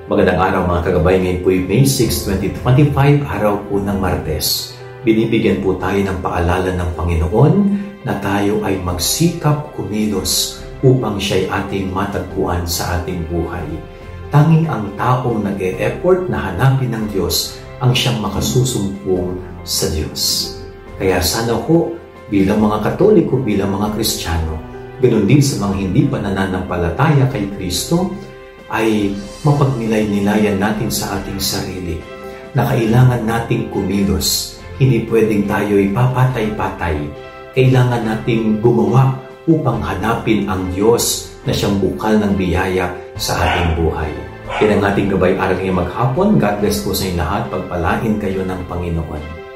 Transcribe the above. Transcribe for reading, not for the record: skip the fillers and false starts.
Magandang araw mga kagabay, ngayon po May 6, 2025, araw po ng Martes. Binibigyan po tayo ng paalala ng Panginoon na tayo ay magsikap kumilos upang siya'y ating matagpuan sa ating buhay. Tanging ang taong nag-e-effort na hanapin ng Diyos ang siyang makasusumpong sa Diyos. Kaya sana po, bilang mga Katoliko, bilang mga Kristiyano, ganoon din sa mga hindi pa nananampalataya kay Kristo, ay mapagnilay-nilayan natin sa ating sarili na kailangan nating kumilos. Hindi pwedeng tayo'y papatay-patay. Kailangan nating gumawa upang hanapin ang Diyos na siyang bukal ng biyaya sa ating buhay. Yan ang ating gabay aral ngayong maghapon. God bless po sa inyo lahat. Pagpalain kayo ng Panginoon.